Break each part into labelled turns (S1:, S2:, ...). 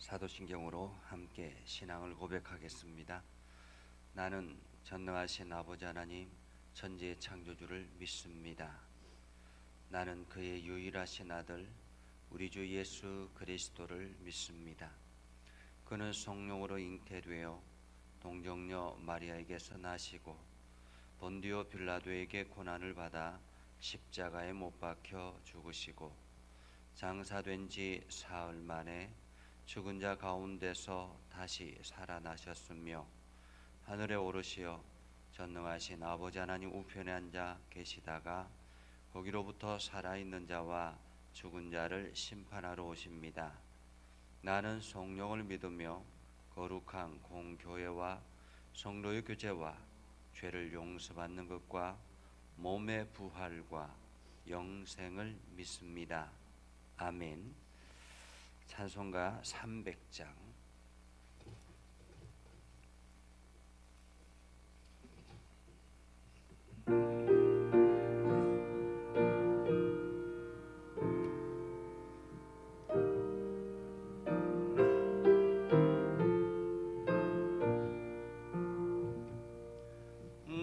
S1: 사도신경으로 함께 신앙을 고백하겠습니다. 나는 전능하신 아버지 하나님 천지의 창조주를 믿습니다. 나는 그의 유일하신 아들 우리 주 예수 그리스도를 믿습니다. 그는 성령으로 잉태되어 동정녀 마리아에게서 나시고 본디오 빌라도에게 고난을 받아 십자가에 못 박혀 죽으시고 장사된 지 사흘 만에 죽은 자 가운데서 다시 살아나셨으며 하늘에 오르시어 전능하신 아버지 하나님 우편에 앉아 계시다가 거기로부터 살아있는 자와 죽은 자를 심판하러 오십니다. 나는 성령을 믿으며 거룩한 공교회와 성도의 교제와 죄를 용서받는 것과 몸의 부활과 영생을 믿습니다. 아멘. 찬송가 300장.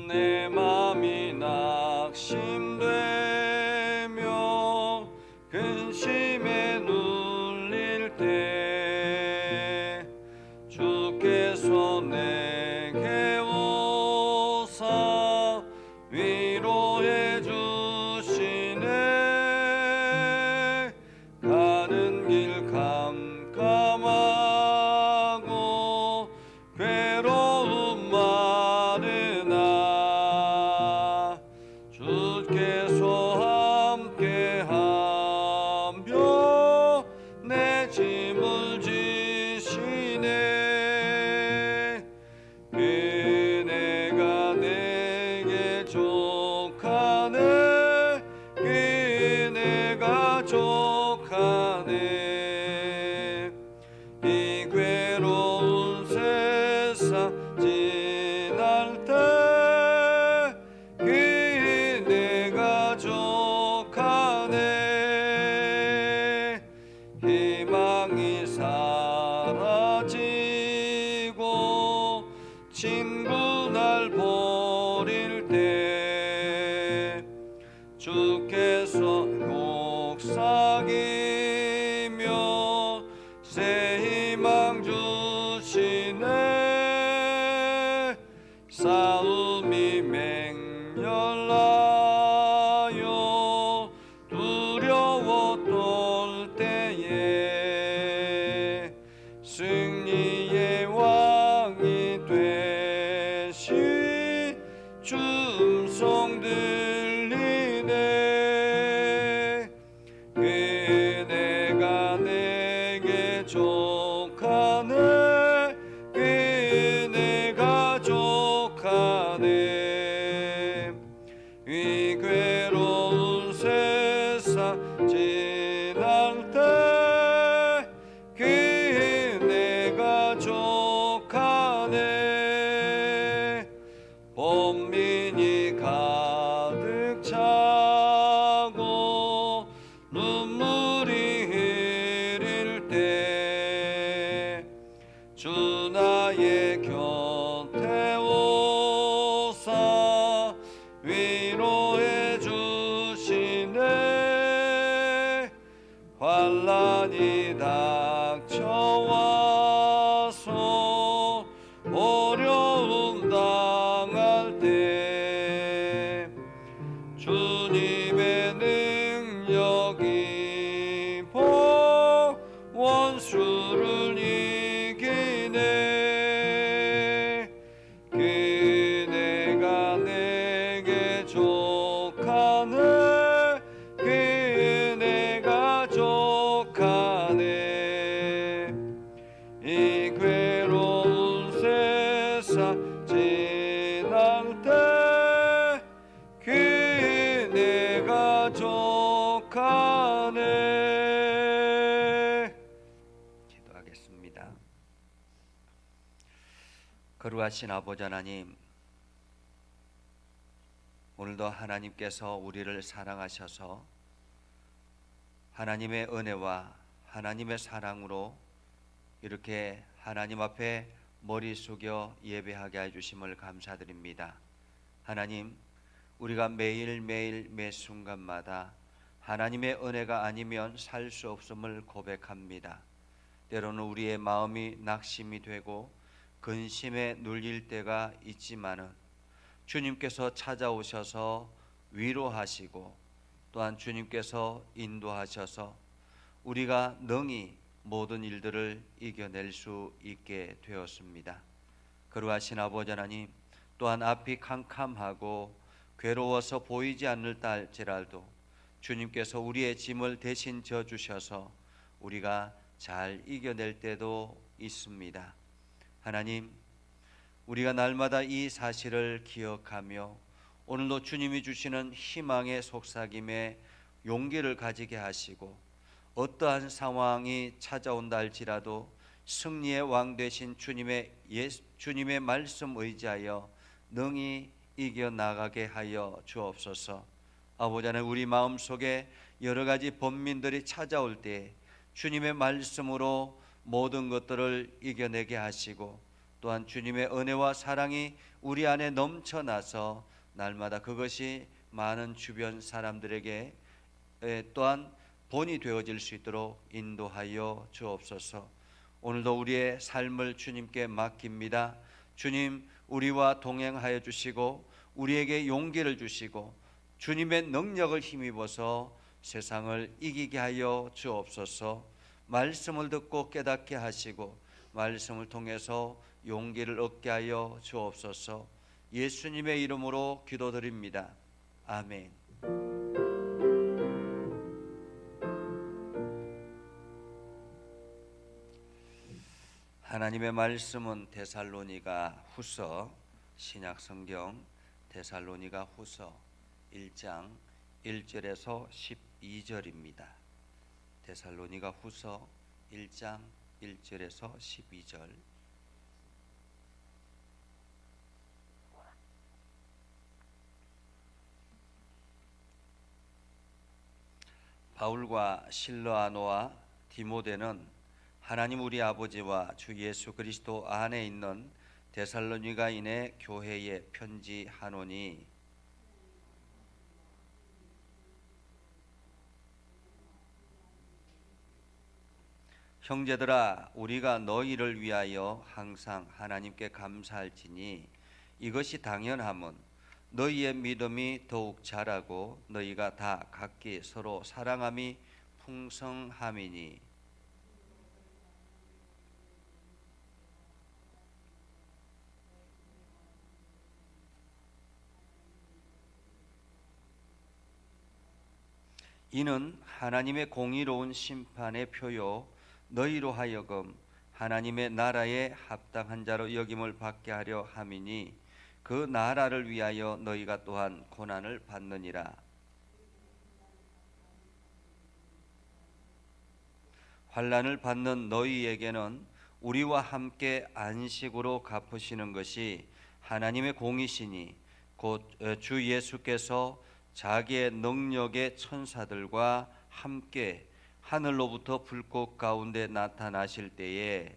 S2: 내 맘이 낙심되며 근심에 눌릴 때 주께서 내게 오사 위로해 주시네. 가는 길 캄캄하고 괴로움 많으나 주께서 함께하며 내 짐을 지시네. 그네가 내게 족하네. 그네가 족하네. 이 괴로운 세상 지날 때 그네가 족하네. 희망이 사라지고 친구 날 버릴 때 주께서 속삭이며 새 희망 주시네. 싸움이 맹렬하여 두려워 떨 때에 승리의 왕이 되시 주 음성 들리네. 그네가 내게 족하네. 그네가 족하네. 이 괴로운 세상 지날 때 그네가 족하네. 번민이 가득 차고 눈물이 흐릴 때 주 나의 곁에 오사 위로해 주시네. 환난이 닥쳐와서 어려움 당할 때 주님의 능력이 보 원수를 이기네. 그네가 내게 족하네. 그네가 족하네. 이 괴로운 세상 지날 때 그네가 족하네.
S1: 기도하겠습니다. 거룩하신 아버지 하나님, 오늘도 하나님께서 우리를 이렇게 하나님 앞에 머리 숙여 예배하게 해주심을 감사드립니다. 하나님, 우리가 매일매일 매 순간마다 하나님의 은혜가 아니면 살 수 없음을 고백합니다. 때로는 우리의 마음이 낙심이 되고 근심에 눌릴 때가 있지만은 주님께서 찾아오셔서 위로하시고 또한 주님께서 인도하셔서 우리가 능히 모든 일들을 이겨낼 수 있게 되었습니다. 거룩하신 아버지 하나님, 또한 앞이 캄캄하고 괴로워서 보이지 않는다 할지라도 주님께서 우리의 짐을 대신 져주셔서 우리가 잘 이겨낼 때도 있습니다. 하나님, 우리가 날마다 이 사실을 기억하며 오늘도 주님이 주시는 희망의 속삭임에 용기를 가지게 하시고 어떠한 상황이 찾아온다 할지라도 승리의 왕 되신 주님의 말씀 의지하여 능히 이겨나가게 하여 주옵소서. 아버지 하나님, 우리 마음속에 여러 가지 번민들이 찾아올 때 주님의 말씀으로 모든 것들을 이겨내게 하시고 또한 주님의 은혜와 사랑이 우리 안에 넘쳐나서 날마다 그것이 많은 주변 사람들에게 또한 본이 되어질 수 있도록 인도하여 주옵소서. 오늘도 우리의 삶을 주님께 맡깁니다. 주님, 우리와 동행하여 주시고 우리에게 용기를 주시고 주님의 능력을 힘입어서 세상을 이기게 하여 주옵소서. 말씀을 듣고 깨닫게 하시고 말씀을 통해서 용기를 얻게 하여 주옵소서. 예수님의 이름으로 기도드립니다. 아멘. 하나님의 말씀은 데살로니가 후서 신약성경 데살로니가 후서 1장 1절에서 12절입니다. 데살로니가 후서 1장 1절에서 12절. 바울과 실로아노와 디모데는 하나님 우리 아버지와 주 예수 그리스도 안에 있는 데살로니가인의 교회에 편지하노니 형제들아, 우리가 너희를 위하여 항상 하나님께 감사할지니 이것이 당연함은 너희의 믿음이 더욱 자라고 너희가 다 각기 서로 사랑함이 풍성함이니 이는 하나님의 공의로운 심판의 표요 너희로 하여금 하나님의 나라에 합당한 자로 여김을 받게 하려 함이니 그 나라를 위하여 너희가 또한 고난을 받느니라. 환난을 받는 너희에게는 우리와 함께 안식으로 갚으시는 것이 하나님의 공이시니 곧 주 예수께서 자기의 능력의 천사들과 함께 하늘로부터 불꽃 가운데 나타나실 때에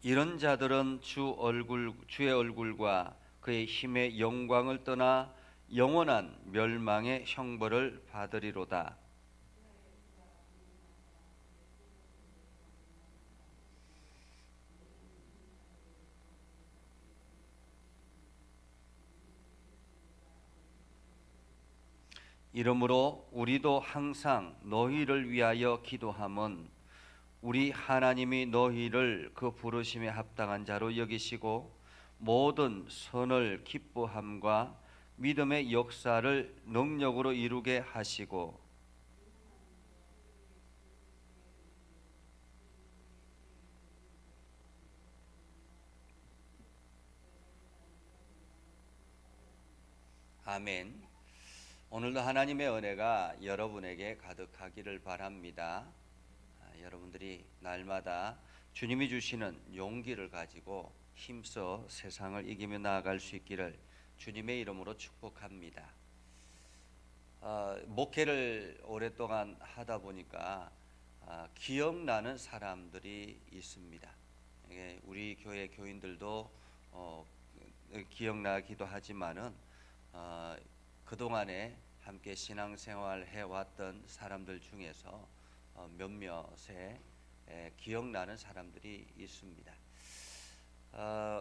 S1: 이런 자들은 주의 얼굴과 그의 힘의 영광을 떠나 영원한 멸망의 형벌을 받으리로다. 이러므로 우리도 항상 너희를 위하여 기도함은 우리 하나님이 너희를 그 부르심에 합당한 자로 여기시고 모든 선을 기뻐함과 믿음의 역사를 능력으로 이루게 하시고 아멘. 오늘도 하나님의 은혜가 여러분에게 가득하기를 바랍니다. 여러분들이 날마다 주님이 주시는 용기를 가지고 힘써 세상을 이기며 나아갈 수 있기를 주님의 이름으로 축복합니다. 목회를 오랫동안 하다 보니까 기억나는 사람들이 있습니다. 우리 교회 교인들도 기억나기도 하지만은 그동안에 함께 신앙생활 해왔던 사람들 중에서 몇몇의 기억나는 사람들이 있습니다.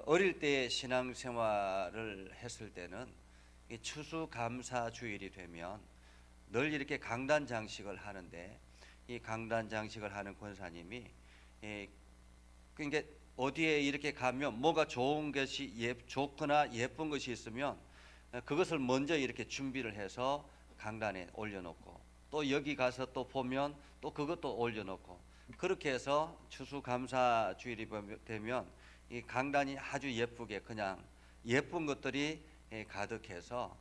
S1: 어릴 때 신앙생활을 했을 때는 이 추수감사주일이 되면 늘 이렇게 강단 장식을 하는데, 이 강단 장식을 하는 권사님이 그러니까 어디에 이렇게 가면 뭐가 좋은 것이 좋거나 예쁜 것이 있으면 그것을 먼저 이렇게 준비를 해서 강단에 올려놓고, 또 여기 가서 또 보면 또 그것도 올려놓고, 그렇게 해서 추수감사주일이 되면 이 강단이 아주 예쁘게 그냥 예쁜 것들이 가득해서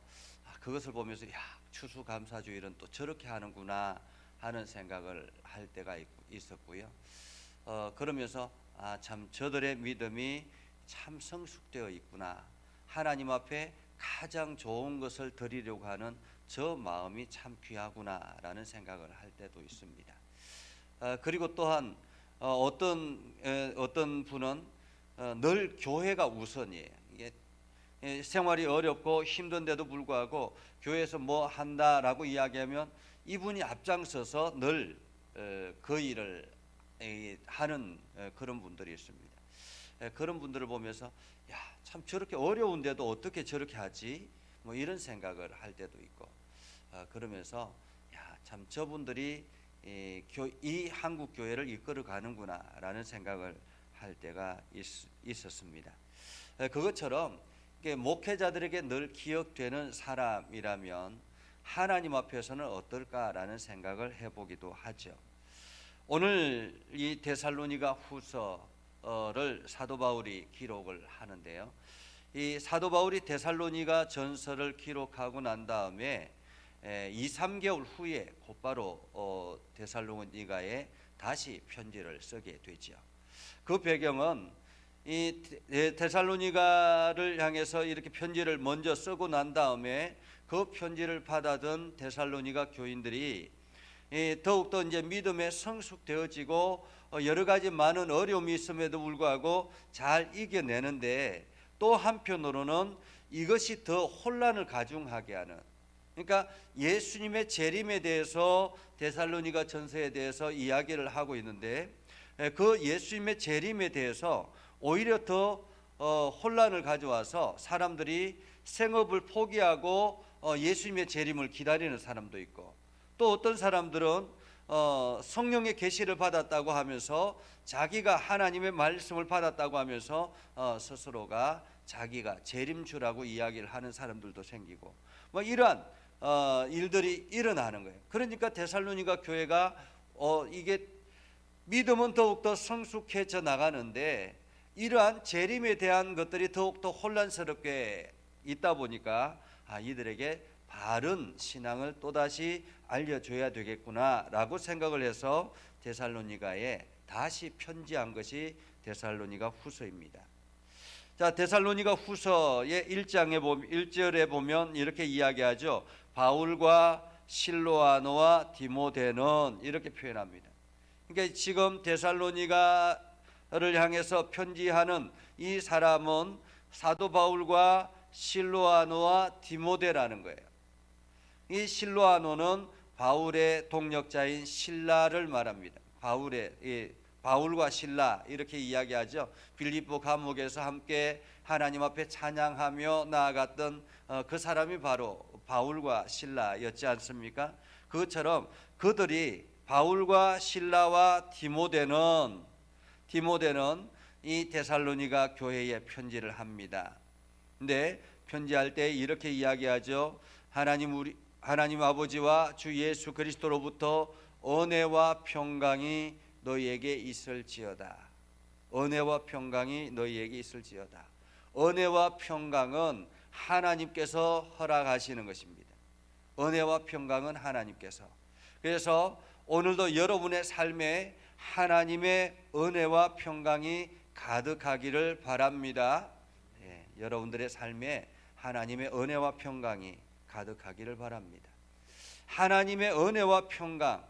S1: 그것을 보면서 야, 추수감사주일은 또 저렇게 하는구나 하는 생각을 할 때가 있었고요. 그러면서 참 저들의 믿음이 참 성숙되어 있구나, 하나님 앞에 가장 좋은 것을 드리려고 하는 저 마음이 참 귀하구나라는 생각을 할 때도 있습니다. 그리고 또한 어떤 분은 늘 교회가 우선이에요. 이게 생활이 어렵고 힘든데도 불구하고 교회에서 뭐 한다라고 이야기하면 이분이 앞장서서 늘 그 일을 하는 그런 분들이 있습니다. 그런 분들을 보면서 야, 참 저렇게 어려운데도 어떻게 저렇게 하지? 뭐 이런 생각을 할 때도 있고, 그러면서 야, 참 저분들이 이 한국 교회를 이끌어 가는구나라는 생각을 할 때가 있었습니다. 그것처럼 목회자들에게 늘 기억되는 사람이라면 하나님 앞에서는 어떨까라는 생각을 해보기도 하죠. 오늘 이 데살로니가 후서를 사도 바울이 기록을 하는데요. 이 사도 바울이 데살로니가 전서를 기록하고 난 다음에 2-3개월 후에 곧바로 데살로니가에 다시 편지를 쓰게 되죠. 그 배경은 이 데살로니가를 향해서 이렇게 편지를 먼저 쓰고 난 다음에 그 편지를 받아든 데살로니가 교인들이 더욱더 이제 믿음에 성숙되어지고 여러 가지 많은 어려움이 있음에도 불구하고 잘 이겨내는데, 또 한편으로는 이것이 더 혼란을 가중하게 하는, 그러니까 예수님의 재림에 대해서 데살로니가 전서에 대해서 이야기를 하고 있는데, 그 예수님의 재림에 대해서 오히려 더 혼란을 가져와서 사람들이 생업을 포기하고 예수님의 재림을 기다리는 사람도 있고, 또 어떤 사람들은 성령의 계시를 받았다고 하면서 자기가 하나님의 말씀을 받았다고 하면서 스스로가 자기가 재림주라고 이야기를 하는 사람들도 생기고, 뭐 이러한 일들이 일어나는 거예요. 그러니까 데살로니가 교회가 이게 믿음은 더욱더 성숙해져 나가는데 이러한 재림에 대한 것들이 더욱더 혼란스럽게 있다 보니까 이들에게 바른 신앙을 또다시 알려줘야 되겠구나라고 생각을 해서 데살로니가에 다시 편지한 것이 데살로니가 후서입니다. 자, 데살로니가 후서의 1절에 보면 이렇게 이야기하죠. 바울과 실로아노와 디모데는 이렇게 표현합니다. 그러니까 지금 데살로니가를 향해서 편지하는 이 사람은 사도 바울과 실로아노와 디모데라는 거예요. 이 실로아노는 바울의 동력자인 실라를 말합니다. 바울과 실라 이렇게 이야기하죠. 빌립보 감옥에서 함께 하나님 앞에 찬양하며 나아갔던 그 사람이 바로 바울과 실라였지 않습니까? 그것처럼 그들이 바울과 실라와 디모데는 이 데살로니가 교회에 편지를 합니다. 근데 편지할 때 이렇게 이야기하죠. 하나님 아버지와 주 예수 그리스도로부터 은혜와 평강이 너희에게 있을지어다. 은혜와 평강이 너희에게 있을지어다. 은혜와 평강은 하나님께서 허락하시는 것입니다. 은혜와 평강은 하나님께서. 그래서 오늘도 여러분의 삶에 하나님의 은혜와 평강이 가득하기를 바랍니다. 여러분들의 삶에 하나님의 은혜와 평강이 가득하기를 바랍니다. 하나님의 은혜와 평강,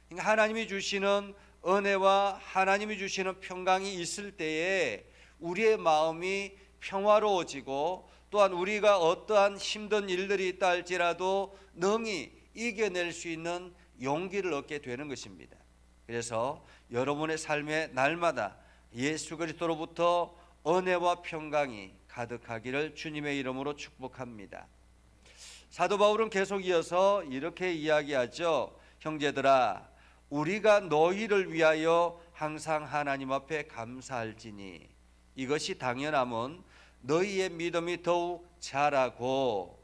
S1: 그러니까 하나님이 주시는 은혜와 하나님이 주시는 평강이 있을 때에 우리의 마음이 평화로워지고 또한 우리가 어떠한 힘든 일들이 있다 할지라도 능히 이겨낼 수 있는 용기를 얻게 되는 것입니다. 그래서 여러분의 삶의 날마다 예수 그리스도로부터 은혜와 평강이 가득하기를 주님의 이름으로 축복합니다. 사도 바울은 계속 이어서 이렇게 이야기하죠. 형제들아, 우리가 너희를 위하여 항상 하나님 앞에 감사할지니 이것이 당연함은 너희의 믿음이 더욱 자라고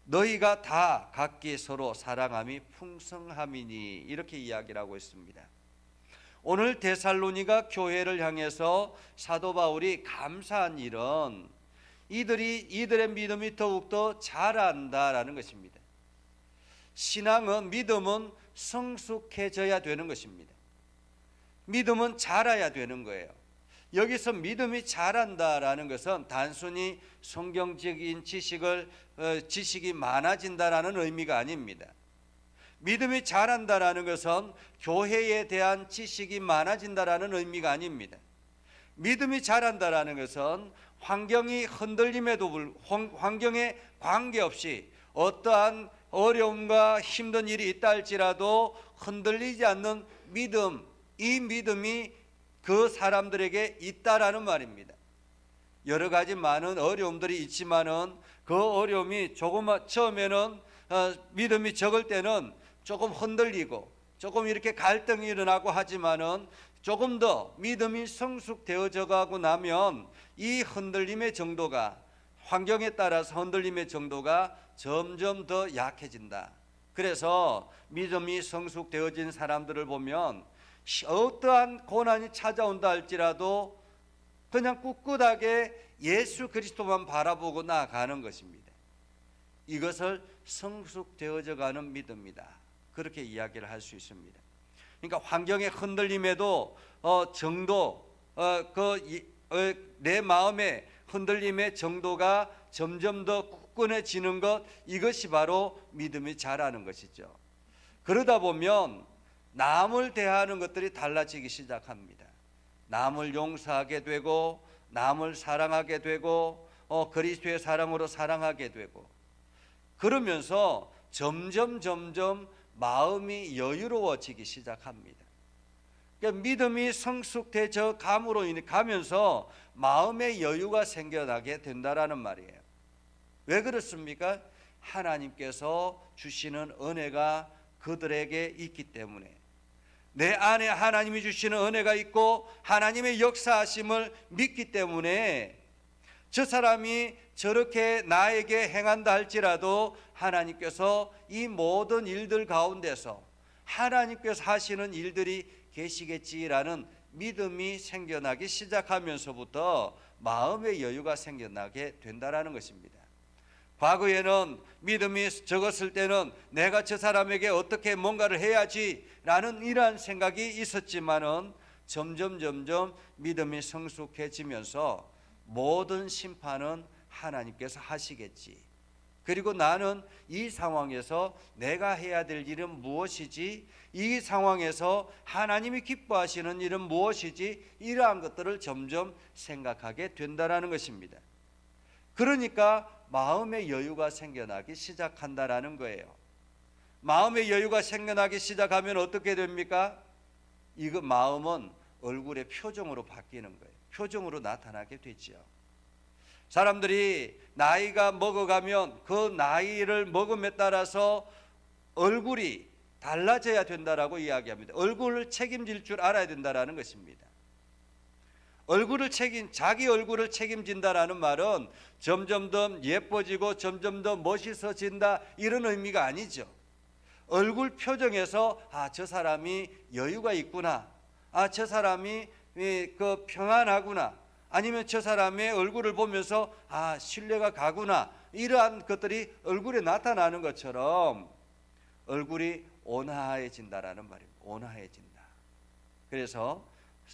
S1: 너희가 다 각기 서로 사랑함이 풍성함이니, 이렇게 이야기를 하고 있습니다. 오늘 데살로니가 교회를 향해서 사도 바울이 감사한 일은 이들의 믿음이 더욱더 자란다라는 것입니다. 신앙은, 믿음은 성숙해져야 되는 것입니다. 믿음은 자라야 되는 거예요. 여기서 믿음이 자란다라는 것은 단순히 성경적인 지식이 많아진다라는 의미가 아닙니다. 믿음이 자란다라는 것은 교회에 대한 지식이 많아진다라는 의미가 아닙니다. 믿음이 자란다라는 것은 환경이 흔들림에도 환경에 관계없이 어떠한 어려움과 힘든 일이 있다 할지라도 흔들리지 않는 믿음, 이 믿음이 그 사람들에게 있다라는 말입니다. 여러 가지 많은 어려움들이 있지만은 그 어려움이 처음에는 믿음이 적을 때는 조금 흔들리고 조금 이렇게 갈등이 일어나고 하지만은 조금 더 믿음이 성숙되어져 가고 나면 이 흔들림의 정도가, 환경에 따라서 흔들림의 정도가 점점 더 약해진다. 그래서 믿음이 성숙되어진 사람들을 보면 어떠한 고난이 찾아온다 할지라도 그냥 꿋꿋하게 예수 그리스도만 바라보고 나아가는 것입니다. 이것을 성숙되어져 가는 믿음이다, 그렇게 이야기를 할 수 있습니다. 그러니까 환경의 흔들림에도 내 마음의 흔들림의 정도가 점점 더 굳건해지는 것, 이것이 바로 믿음이 자라는 것이죠. 그러다 보면 남을 대하는 것들이 달라지기 시작합니다. 남을 용서하게 되고 남을 사랑하게 되고 그리스도의 사랑으로 사랑하게 되고, 그러면서 점점 마음이 여유로워지기 시작합니다. 그러니까 믿음이 성숙되어 가면서 마음의 여유가 생겨나게 된다라는 말이에요. 왜 그렇습니까? 하나님께서 주시는 은혜가 그들에게 있기 때문에, 내 안에 하나님이 주시는 은혜가 있고 하나님의 역사하심을 믿기 때문에 저 사람이 저렇게 나에게 행한다 할지라도 하나님께서 이 모든 일들 가운데서 하나님께서 하시는 일들이 계시겠지라는 믿음이 생겨나기 시작하면서부터 마음의 여유가 생겨나게 된다라는 것입니다. 과거에는 믿음이 적었을 때는 내가 저 사람에게 어떻게 뭔가를 해야지라는 이러한 생각이 있었지만은 점점 믿음이 성숙해지면서 모든 심판은 하나님께서 하시겠지, 그리고 나는 이 상황에서 내가 해야 될 일은 무엇이지, 이 상황에서 하나님이 기뻐하시는 일은 무엇이지, 이러한 것들을 점점 생각하게 된다라는 것입니다. 그러니까 마음의 여유가 생겨나기 시작한다라는 거예요. 마음의 여유가 생겨나기 시작하면 어떻게 됩니까? 이거 마음은 얼굴의 표정으로 바뀌는 거예요. 표정으로 나타나게 되죠. 사람들이 나이가 먹어가면 그 나이를 먹음에 따라서 얼굴이 달라져야 된다라고 이야기합니다. 얼굴을 책임질 줄 알아야 된다라는 것입니다. 자기 얼굴을 책임진다라는 말은 점점 더 예뻐지고 점점 더 멋있어진다, 이런 의미가 아니죠. 얼굴 표정에서 저 사람이 여유가 있구나, 저 사람이 평안하구나, 아니면 저 사람의 얼굴을 보면서 신뢰가 가구나, 이러한 것들이 얼굴에 나타나는 것처럼 얼굴이 온화해진다라는 말입니다. 온화해진다. 그래서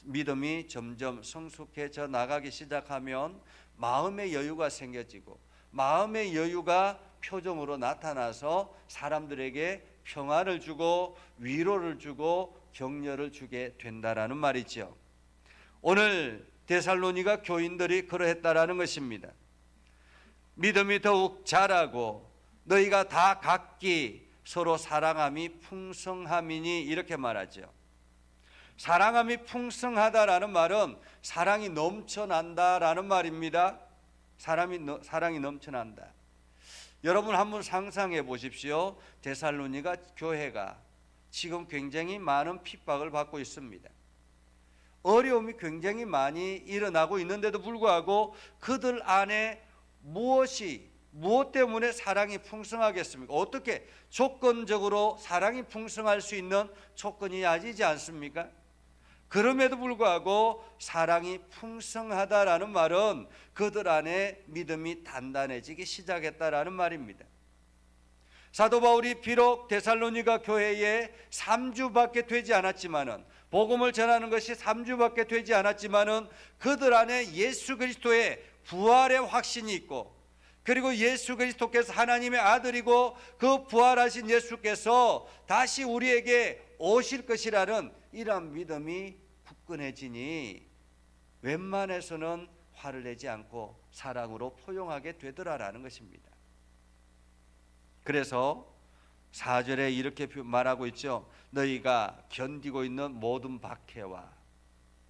S1: 믿음이 점점 성숙해져 나가기 시작하면 마음의 여유가 생겨지고, 마음의 여유가 표정으로 나타나서 사람들에게 평안을 주고 위로를 주고 격려를 주게 된다라는 말이죠. 오늘 데살로니가 교인들이 그러했다라는 것입니다. 믿음이 더욱 자라고 너희가 다 각기 서로 사랑함이 풍성함이니 이렇게 말하죠. 사랑함이 풍성하다라는 말은 사랑이 넘쳐난다라는 말입니다. 사랑이 넘쳐난다. 여러분 한번 상상해 보십시오. 데살로니가 교회가 지금 굉장히 많은 핍박을 받고 있습니다. 어려움이 굉장히 많이 일어나고 있는데도 불구하고 그들 안에 무엇 때문에 사랑이 풍성하겠습니까? 어떻게 조건적으로 사랑이 풍성할 수 있는 조건이 야지지 않습니까? 그럼에도 불구하고 사랑이 풍성하다라는 말은 그들 안에 믿음이 단단해지기 시작했다라는 말입니다. 사도 바울이 비록 데살로니가 교회에 3주밖에 되지 않았지만은, 복음을 전하는 것이 3주밖에 되지 않았지만은 그들 안에 예수 그리스도의 부활의 확신이 있고, 그리고 예수 그리스도께서 하나님의 아들이고 그 부활하신 예수께서 다시 우리에게 오실 것이라는 이러한 믿음이 굳건해지니 웬만해서는 화를 내지 않고 사랑으로 포용하게 되더라라는 것입니다. 그래서 4절에 이렇게 말하고 있죠. 너희가 견디고 있는 모든 박해와,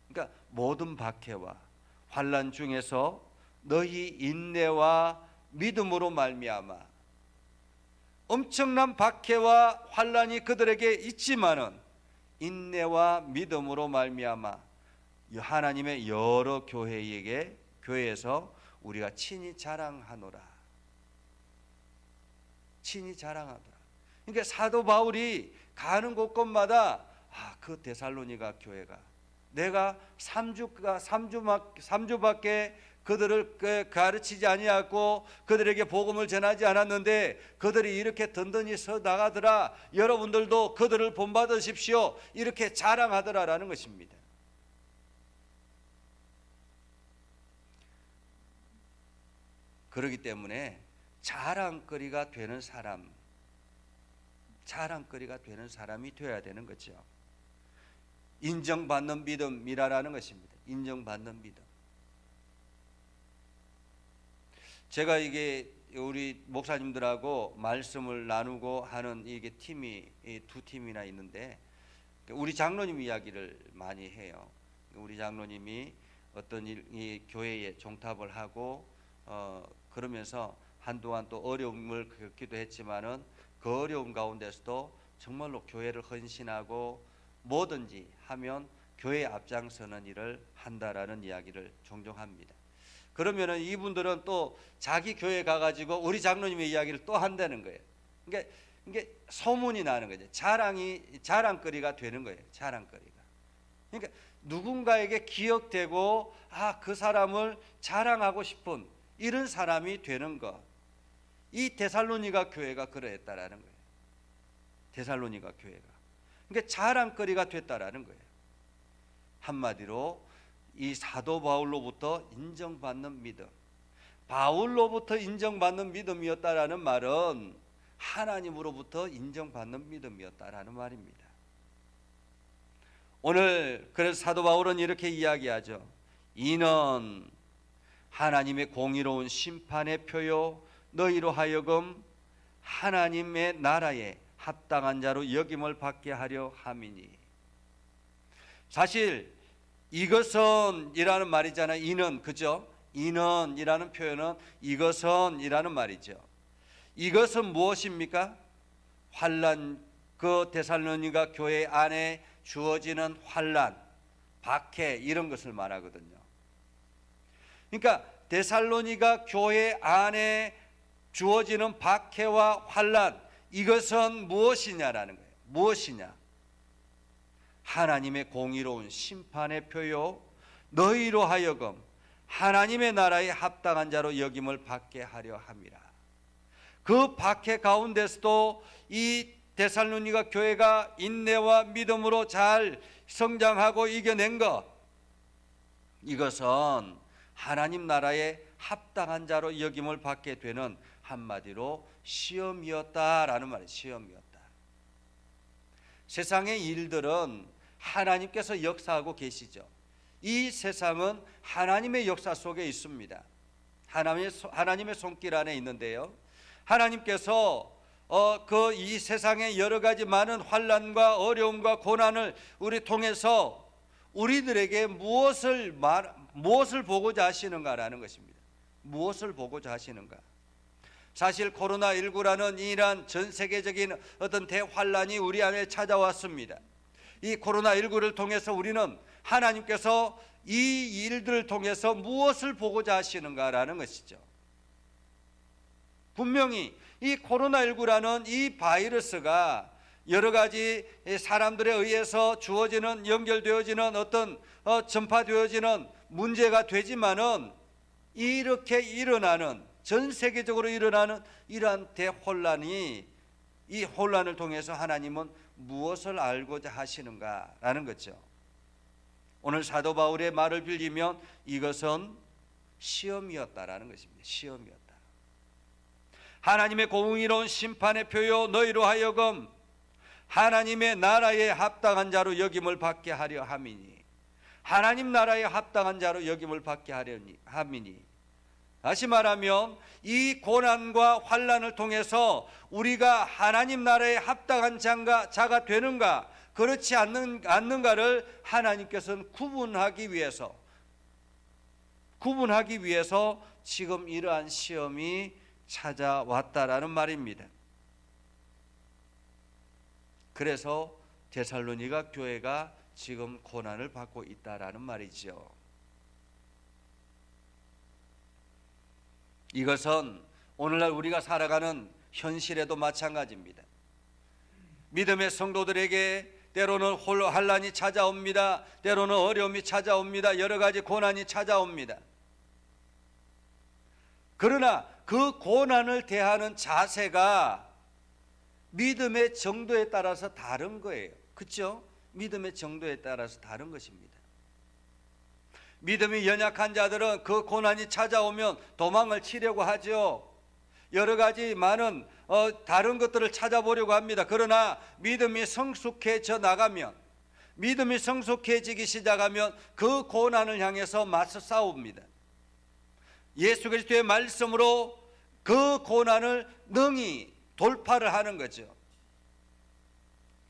S1: 그러니까 모든 박해와 환난 중에서 너희 인내와 믿음으로 말미암아, 엄청난 박해와 환난이 그들에게 있지만은 인내와 믿음으로 말미암아 하나님의 여러 교회에서 우리가 친히 자랑하노라. 친히 자랑하더라. 그러니까 사도 바울이 가는 곳곳마다 그 데살로니가 교회가 내가 3주밖에 그들을 가르치지 아니하고 그들에게 복음을 전하지 않았는데 그들이 이렇게 든든히 서 나가더라. 여러분들도 그들을 본받으십시오. 이렇게 자랑하더라라는 것입니다. 그렇기 때문에 자랑거리가 되는 사람이 되어야 되는 거죠. 인정받는 믿음이라는 것입니다. 인정받는 믿음. 제가 이게 우리 목사님들하고 말씀을 나누고 하는 이게 팀이 두 팀이나 있는데, 우리 장로님 이야기를 많이 해요. 우리 장로님이 어떤 이 교회에 종탑을 하고 그러면서 한동안 또 어려움을 겪기도 했지만은 그 어려움 가운데서도 정말로 교회를 헌신하고 뭐든지 하면 교회 앞장서는 일을 한다라는 이야기를 종종 합니다. 그러면은 이분들은 또 자기 교회 가가지고 우리 장로님의 이야기를 또 한다는 거예요. 그러니까 이게 소문이 나는 거죠. 자랑거리가 되는 거예요. 자랑거리가. 그러니까 누군가에게 기억되고 그 사람을 자랑하고 싶은 이런 사람이 되는 것. 이 데살로니가 교회가 그러했다라는 거예요. 데살로니가 교회가. 그러니까 자랑거리가 됐다라는 거예요. 한마디로 이 사도 바울로부터 인정받는 믿음, 바울로부터 인정받는 믿음이었다라는 말은 하나님으로부터 인정받는 믿음이었다라는 말입니다. 오늘 그래서 사도 바울은 이렇게 이야기하죠. 이는 하나님의 공의로운 심판의 표요 너희로 하여금 하나님의 나라에 합당한 자로 여김을 받게 하려 함이니. 사실 이것은 이라는 말이잖아요. 이는, 그죠? 이는 이라는 표현은 이것은 이라는 말이죠. 이것은 무엇입니까? 환난, 그 데살로니가 교회 안에 주어지는 환난, 박해 이런 것을 말하거든요. 그러니까 데살로니가 교회 안에 주어지는 박해와 환난, 이것은 무엇이냐라는 거예요. 무엇이냐? 하나님의 공의로운 심판의 표요 너희로 하여금 하나님의 나라에 합당한 자로 여김을 받게 하려 함이라. 그 박해 가운데서도 이 데살로니가 교회가 인내와 믿음으로 잘 성장하고 이겨낸 것, 이것은 하나님 나라에 합당한 자로 여김을 받게 되는 한마디로 시험이었다라는 말이에요. 시험이었다. 세상의 일들은 하나님께서 역사하고 계시죠. 이 세상은 하나님의 역사 속에 있습니다. 하나님의 손길 안에 있는데요. 하나님께서 이 세상의 여러 가지 많은 환난과 어려움과 고난을 우리 통해서 우리들에게 무엇을 보고자 하시는가라는 것입니다. 무엇을 보고자 하시는가? 사실 코로나19라는 이러한 전 세계적인 어떤 대환란이 우리 안에 찾아왔습니다. 이 코로나19를 통해서 우리는 하나님께서 이 일들을 통해서 무엇을 보고자 하시는가라는 것이죠. 분명히 이 코로나19라는 이 바이러스가 여러 가지 사람들에 의해서 주어지는, 연결되어지는 어떤 전파되어지는 문제가 되지만은, 이렇게 일어나는, 전 세계적으로 일어나는 이러한 대혼란이, 이 혼란을 통해서 하나님은 무엇을 알고자 하시는가라는 거죠. 오늘 사도 바울의 말을 빌리면 이것은 시험이었다라는 것입니다. 시험이었다. 하나님의 공의로운 심판의 표요 너희로 하여금 하나님의 나라에 합당한 자로 여김을 받게 하려 함이니, 하나님 나라에 합당한 자로 여김을 받게 하려 함이니, 다시 말하면 이 고난과 환난을 통해서 우리가 하나님 나라에 합당한 자가 되는가 그렇지 않는가를 하나님께서는 구분하기 위해서 지금 이러한 시험이 찾아왔다라는 말입니다. 그래서 데살로니가 교회가 지금 고난을 받고 있다라는 말이죠. 이것은 오늘날 우리가 살아가는 현실에도 마찬가지입니다. 믿음의 성도들에게 때로는 환난이 찾아옵니다. 때로는 어려움이 찾아옵니다. 여러 가지 고난이 찾아옵니다. 그러나 그 고난을 대하는 자세가 믿음의 정도에 따라서 다른 거예요. 그렇죠? 믿음의 정도에 따라서 다른 것입니다. 믿음이 연약한 자들은 그 고난이 찾아오면 도망을 치려고 하죠. 여러 가지 많은 다른 것들을 찾아보려고 합니다. 그러나 믿음이 성숙해져 나가면, 믿음이 성숙해지기 시작하면 그 고난을 향해서 맞서 싸웁니다. 예수 그리스도의 말씀으로 그 고난을 능히 돌파를 하는 거죠.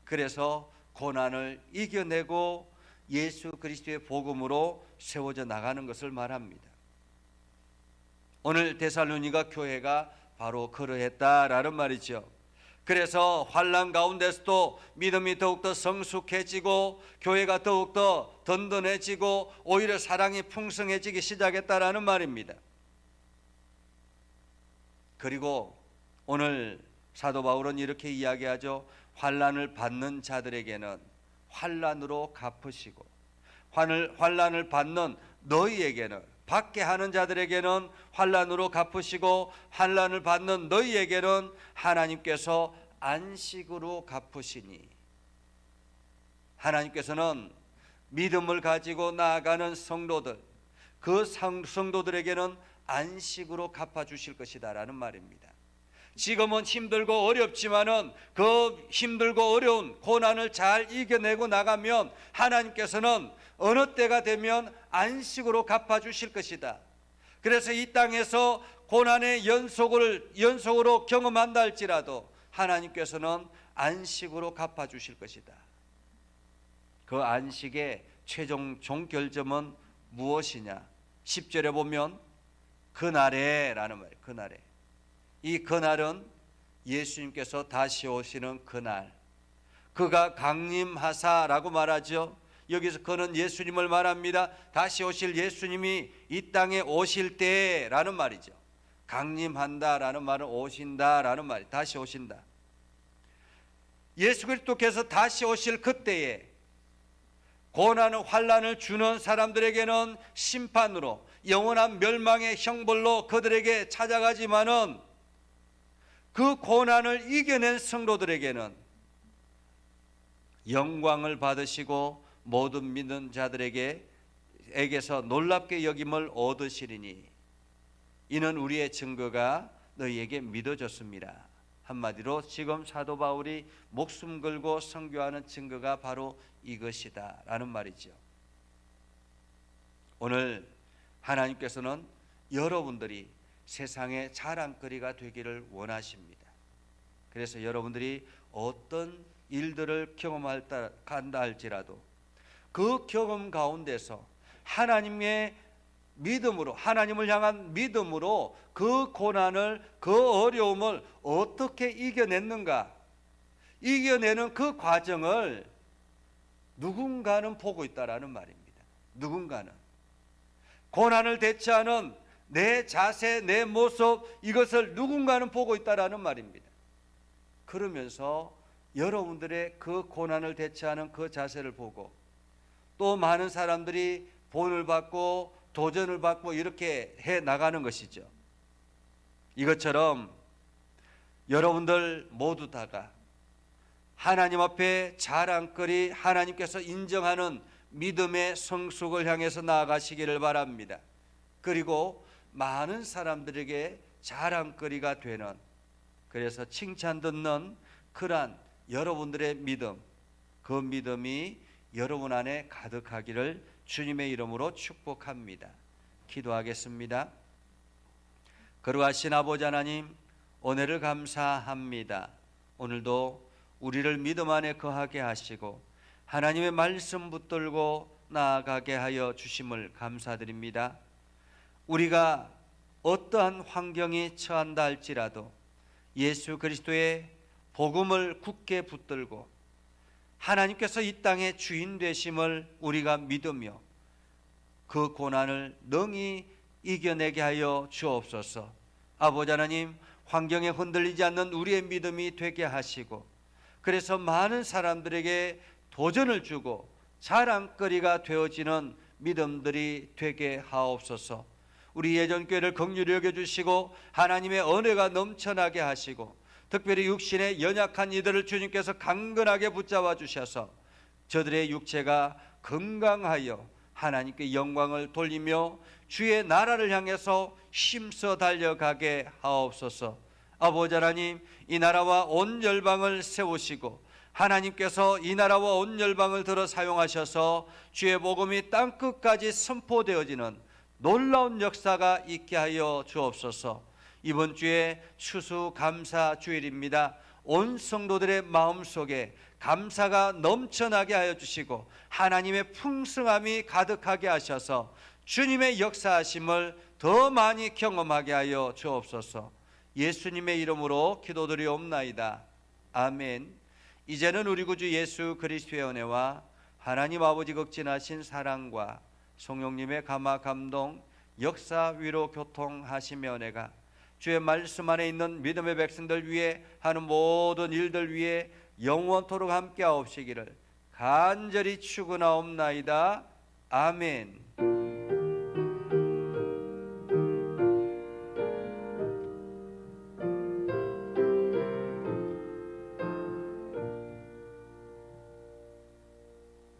S1: 그래서 고난을 이겨내고 예수 그리스도의 복음으로 세워져 나가는 것을 말합니다. 오늘 데살로니가 교회가 바로 그러했다라는 말이죠. 그래서 환난 가운데서도 믿음이 더욱더 성숙해지고 교회가 더욱더 든든해지고 오히려 사랑이 풍성해지기 시작했다라는 말입니다. 그리고 오늘 사도 바울은 이렇게 이야기하죠. 환난을 받는 자들에게는 환난으로 갚으시고, 환난을 받는 너희에게는, 받게 하는 자들에게는 환난으로 갚으시고, 환난을 받는 너희에게는 하나님께서 안식으로 갚으시니, 하나님께서는 믿음을 가지고 나아가는 성도들, 그 성도들에게는 안식으로 갚아주실 것이다 라는 말입니다. 지금은 힘들고 어렵지만은 그 힘들고 어려운 고난을 잘 이겨내고 나가면 하나님께서는 어느 때가 되면 안식으로 갚아주실 것이다. 그래서 이 땅에서 고난의 연속으로 경험한다 할지라도 하나님께서는 안식으로 갚아주실 것이다. 그 안식의 최종 종결점은 무엇이냐? 10절에 보면 그날에 라는 말이에요. 그날에. 이 그날은 예수님께서 다시 오시는 그날, 그가 강림하사라고 말하죠. 여기서 그는 예수님을 말합니다. 다시 오실 예수님이 이 땅에 오실 때라는 말이죠. 강림한다라는 말은 오신다라는 말이, 다시 오신다. 예수 그리스도께서 다시 오실 그때에 고난을 환난을 주는 사람들에게는 심판으로, 영원한 멸망의 형벌로 그들에게 찾아가지만은 그 고난을 이겨낸 성도들에게는 영광을 받으시고 모든 믿는 자들에게서 놀랍게 여김을 얻으시리니, 이는 우리의 증거가 너희에게 믿어줬습니다. 한마디로 지금 사도 바울이 목숨 걸고 선교하는 증거가 바로 이것이다 라는 말이죠. 오늘 하나님께서는 여러분들이 세상의 자랑거리가 되기를 원하십니다. 그래서 여러분들이 어떤 일들을 경험한다 할지라도 그 경험 가운데서 하나님의 믿음으로, 하나님을 향한 믿음으로 그 고난을, 그 어려움을 어떻게 이겨냈는가, 이겨내는 그 과정을 누군가는 보고 있다라는 말입니다. 누군가는 고난을 대처하는 내 자세, 내 모습, 이것을 누군가는 보고 있다라는 말입니다. 그러면서 여러분들의 그 고난을 대처하는 그 자세를 보고 또 많은 사람들이 본을 받고 도전을 받고 이렇게 해 나가는 것이죠. 이것처럼 여러분들 모두 다가 하나님 앞에 자랑거리, 하나님께서 인정하는 믿음의 성숙을 향해서 나아가시기를 바랍니다. 그리고 많은 사람들에게 자랑거리가 되는, 그래서 칭찬 듣는 그러한 여러분들의 믿음, 그 믿음이 여러분 안에 가득하기를 주님의 이름으로 축복합니다. 기도하겠습니다. 거룩하신 아버지 하나님, 은혜를 감사합니다. 오늘도 우리를 믿음 안에 거하게 하시고 하나님의 말씀 붙들고 나아가게 하여 주심을 감사드립니다. 우리가 어떠한 환경이 처한다 할지라도 예수 그리스도의 복음을 굳게 붙들고 하나님께서 이 땅의 주인 되심을 우리가 믿으며 그 고난을 능히 이겨내게 하여 주옵소서. 아버지 하나님, 환경에 흔들리지 않는 우리의 믿음이 되게 하시고 그래서 많은 사람들에게 도전을 주고 자랑거리가 되어지는 믿음들이 되게 하옵소서. 우리 예전교회를 긍휼히 여겨주시고 하나님의 은혜가 넘쳐나게 하시고 특별히 육신의 연약한 이들을 주님께서 강건하게 붙잡아 주셔서 저들의 육체가 건강하여 하나님께 영광을 돌리며 주의 나라를 향해서 힘써 달려가게 하옵소서. 아버지 하나님, 이 나라와 온 열방을 세우시고 하나님께서 이 나라와 온 열방을 들어 사용하셔서 주의 복음이 땅끝까지 선포되어지는 놀라운 역사가 있게 하여 주옵소서. 이번 주에 추수감사 주일입니다. 온 성도들의 마음속에 감사가 넘쳐나게 하여 주시고 하나님의 풍성함이 가득하게 하셔서 주님의 역사하심을 더 많이 경험하게 하여 주옵소서. 예수님의 이름으로 기도드리옵나이다. 아멘. 이제는 우리 구주 예수 그리스도의 은혜와 하나님 아버지 극진하신 사랑과 성령님의 감화 감동 역사 위로 교통하심의 은혜가 주의 말씀 안에 있는 믿음의 백성들 위해 하는 모든 일들 위해 영원토록 함께 하옵시기를 간절히 축원하옵나이다. 아멘.